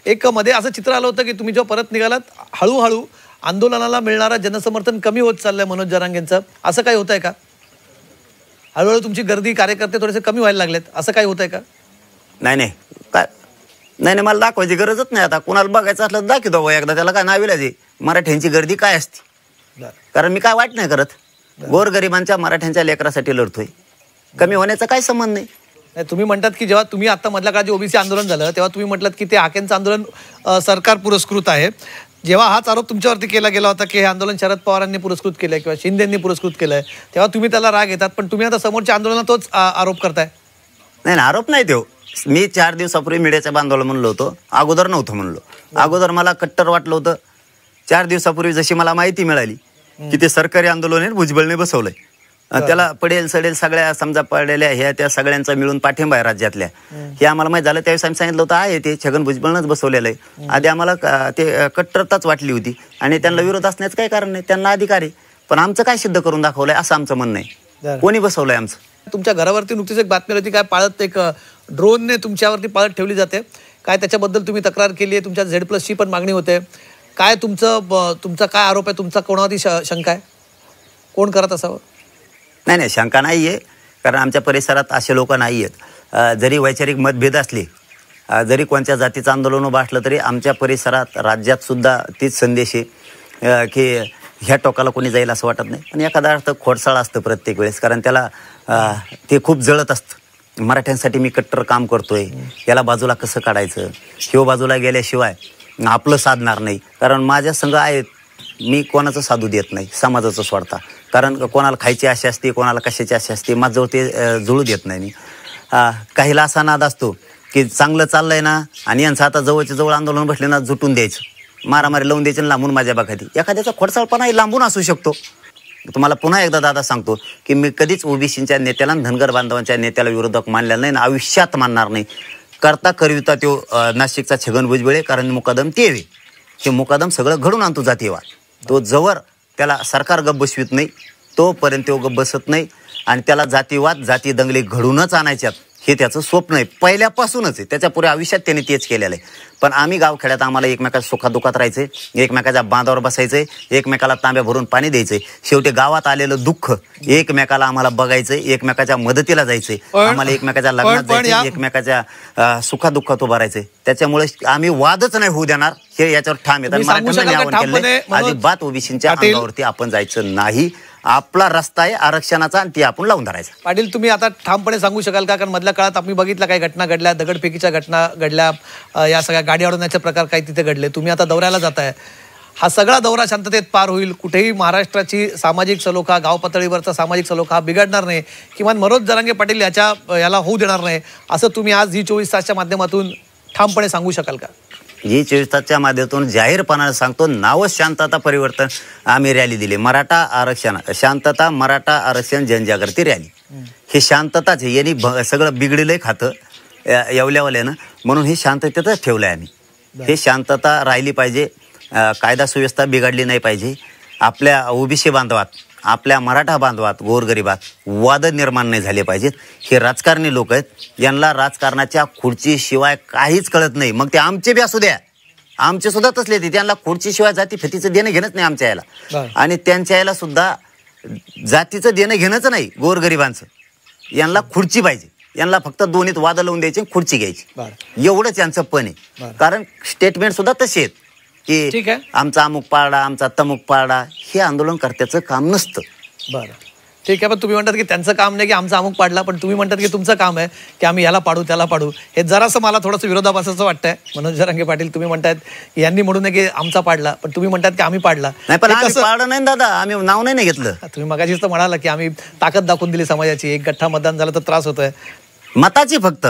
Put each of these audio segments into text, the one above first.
एक मध्ये असं चित्र आलं होतं की तुम्ही जेव्हा परत निघालात हळूहळू आंदोलनाला मिळणारा जनसमर्थन कमी होत चाललंय मनोज जरांगेंचं, असं काही होतंय का? हळूहळू तुमची गर्दी कार्यकर्ते थोडेसे कमी व्हायला लागलेत, असं काही होतंय का? नाही काय नाही मला दाखवायची गरजच नाही. आता कुणाला बघायचं असलं तर दाखवतो एकदा, त्याला काय नाविलाज मराठ्यांची गर्दी काय असते. कारण मी काय वाईट नाही करत, गोरगरिबांच्या मराठ्यांच्या लेकरासाठी लढतोय, कमी होण्याचा काय संबंध नाही. तुम्ही म्हणतात की जेव्हा तुम्ही आता मधल्या काळात जे ओबीसी आंदोलन झालं तेव्हा तुम्ही म्हटलात की ते हाकेंचं आंदोलन सरकार पुरस्कृत आहे. जेव्हा हाच आरोप तुमच्यावरती केला गेला होता की हे आंदोलन शरद पवारांनी पुरस्कृत केलंय किंवा शिंदेंनी पुरस्कृत केलंय, तेव्हा तुम्ही त्याला राग येतात, पण तुम्ही आता समोरच्या आंदोलनात तोच आरोप करताय. नाही आरोप नाही देऊ. मी 4 दिवसापूर्वी मीडियाच्या बांधवाला म्हणलो होतो, अगोदर नव्हतं म्हणलो. अगोदर मला कट्टर वाटलं होतं. 4 दिवसापूर्वी जशी मला माहिती मिळाली की ते सरकारी आंदोलन आहे, भुजबळने बसवलंय, त्याला पडेल सडेल सगळ्या समजा पडलेल्या ह्या त्या सगळ्यांचा मिळून पाठिंबा आहे राज्यातल्या, हे आम्हाला माहिती झालं. त्यावेळेस आम्ही सांगितलं होतं आहे ते छगन भुजबळनंच बसवलेलं आहे. आधी आम्हाला ते कट्टरताच वाटली होती आणि त्यांना विरोध असण्याचं काही कारण नाही, त्यांना अधिकार आहे. पण आमचं काय सिद्ध करून दाखवलंय असं आमचं म्हणणं आहे. कोणी बसवलंय आमचं? तुमच्या घरावरती नुकतीच एक बातमी होती काय पाळत एक ड्रोनने तुमच्यावरती पाळत ठेवली जाते काय, त्याच्याबद्दल तुम्ही तक्रार केली आहे, तुमच्या Z+ची पण मागणी होते काय, तुमचा काय आरोप आहे, तुमचा कोणावरती शंका आहे, कोण करत असावं? नाही शंका नाही आहे, कारण आमच्या परिसरात असे लोक नाही आहेत. जरी वैचारिक मतभेद असले, जरी कोणत्या जातीचं आंदोलन उभं असलं तरी आमच्या परिसरात राज्यात सुद्धा तीच संदेश आहे की ह्या टोकाला कोणी जाईल असं वाटत नाही. पण एखादा अर्थ खोडसाळ असतं प्रत्येक वेळेस, कारण त्याला ते खूप जळत असतं. मराठ्यांसाठी मी कट्टर काम करतोय, याला बाजूला कसं काढायचं, ह्यो बाजूला गेल्याशिवाय आपलं साधणार नाही. कारण माझ्या संघ आहेत, मी कोणाचं साधू देत नाही, समाजाचं सोडता. कारण कोणाला खायची आशा असते, कोणाला कशाची आशा असते, माझ्याजवळ ते जुळू देत नाही मी. काहीला असा नाद असतो की चांगलं चाललंय ना आणि यांचं आता जवळच्या जवळ आंदोलन बसले ना जुटून द्यायचं, मारामारी लावून द्यायचं, लांबून माझ्या बघायची. एखाद्याचा खोडसाळपणाही लांबून असू शकतो. तुम्हाला पुन्हा एकदा दादा सांगतो की मी कधीच ओबीसीच्या नेत्याला धनगर बांधवांच्या नेत्याला विरोधक मानलेला नाही ना आयुष्यात मानणार नाही. करता करविता तो नाशिकचा छगन भुजबळ, कारण मुकादम ते हवे, हे मुकादम सगळं घडून आणतो जातीयवाद. तो जवळ त्याला सरकार गप्प बसवित नाही तोपर्यंत तो गप्प बसत नाही. आणि त्याला जातीवाद जाती दंगली घडूनच आणायच्यात हे त्याचं स्वप्न आहे, पहिल्यापासूनच आहे. त्याच्या पुढे आयुष्यात त्याने तेच केलेलं आहे. पण आम्ही गावखेड्यात आम्हाला एकमेकाच्या सुखादुखात राहायचंय, एकमेकाच्या बांधावर बसायचंय, एकमेकाला तांब्या भरून पाणी द्यायचंय. शेवटी गावात आलेलं दुःख एकमेकाला आम्हाला बघायचंय, एकमेकाच्या मदतीला जायचंय, आम्हाला एकमेकाच्या लग्नात जायचंय, एकमेकाच्या सुखादुःखात उभं राहायचंय. त्याच्यामुळे आम्ही वादच नाही होऊ देणार, हे याच्यावर ठाम येतात. मराठ्यांना आव्हान केलंय, अजिबात ओबीसीच्या अंगावरती आपण जायचं नाही. आपला रस्ता आहे आरक्षणाचा आणि ती आपण लावून धरायचा. पाटील तुम्ही आता ठामपणे सांगू शकाल का, कारण मधल्या काळात आम्ही बघितलं काही घटना घडल्या, दगडफेकीच्या घटना घडल्या, या सगळ्या गाडी अडवण्याचे प्रकार काही तिथे घडले, तुम्ही आता दौऱ्याला जाताय, हा सगळा दौरा शांततेत पार होईल, कुठेही महाराष्ट्राची सामाजिक सलोखा, गाव पातळीवरचा सामाजिक सलोखा हा बिघडणार नाही, किमान मनोज जरांगे पाटील याला होऊ देणार नाही, असं तुम्ही आज झी24 तासच्या माध्यमातून ठामपणे सांगू शकाल का? झी24 तासच्या माध्यमातून जाहीरपणाने सांगतो, नावच शांतता परिवर्तन आम्ही रॅली दिली. मराठा आरक्षण शांतता, मराठा आरक्षण जनजागृती रॅली. हे शांतताच आहे, यांनी सगळं बिघडलंय खातं येवल्यावाल्यानं, म्हणून हे शांततेतच ठेवलंय आम्ही. हे शांतता राहिली पाहिजे, कायदा सुव्यवस्था बिघडली नाही पाहिजे. आपल्या ओबीसी बांधवात, आपल्या मराठा बांधवात, गोरगरिबात वाद निर्माण नाही झाले पाहिजेत. हे राजकारणी लोक आहेत, यांना राजकारणाच्या खुर्चीशिवाय काहीच कळत नाही. मग ते आमचे बी असू द्या, आमचे सुद्धा तसले ते, त्यांना खुर्चीशिवाय जाती फेतीचं देणं घेणंच नाही आमच्या याला, आणि त्यांच्या याला सुद्धा जातीचं देणं घेणंच नाही. गोरगरिबांचं यांना खुर्ची पाहिजे, यांना फक्त दोन्हीत वाद लावून द्यायची, खुर्ची घ्यायची, एवढंच यांचं पण आहे. कारण स्टेटमेंट सुद्धा तसे आहेत की आमचा अमुक पारडा, आमचा तमुक पारडा, हे आंदोलनकर्त्याचं काम नसतं. बरं ठीक आहे, पण तुम्ही म्हणतात की त्यांचं काम नाही की आमचा अमुक पाडला, पण तुम्ही म्हणतात की तुमचं काम आहे की आम्ही याला पाडू त्याला पाडू. हे जरासं मला थोडंसं विरोधाभासाचं वाटतंय. मनोज जरांगे पाटील तुम्ही म्हणतायत यांनी म्हणू नये की आमचा पाडला, पण तुम्ही म्हणतात की आम्ही पाडला. नाही, पण पाडलं नाही दादा, आम्ही नाव नाही घेतलं. तुम्ही मगाशीच तर म्हणाला की आम्ही ताकद दाखवून दिली समाजाची, एक गठ्ठा मतदान झालं तर त्रास होतोय मताची फक्त.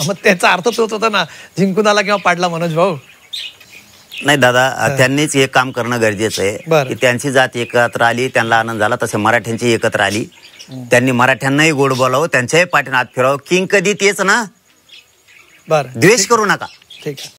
मग त्याचा अर्थ तोच होता ना, जिंकून आला किंवा पाडला मनोज भाऊ. नाही दादा, त्यांनीच एक काम करणं गरजेचं आहे की त्यांची जात एकत्र आली, त्यांना आनंद झाला, तसे मराठ्यांची एकत्र आली, त्यांनी मराठ्यांनाही गोड बोलावं, त्यांच्याही पाठीने हात फिरावं. किंग कधी तेच ना, द्वेष करू नका. ठीक आहे.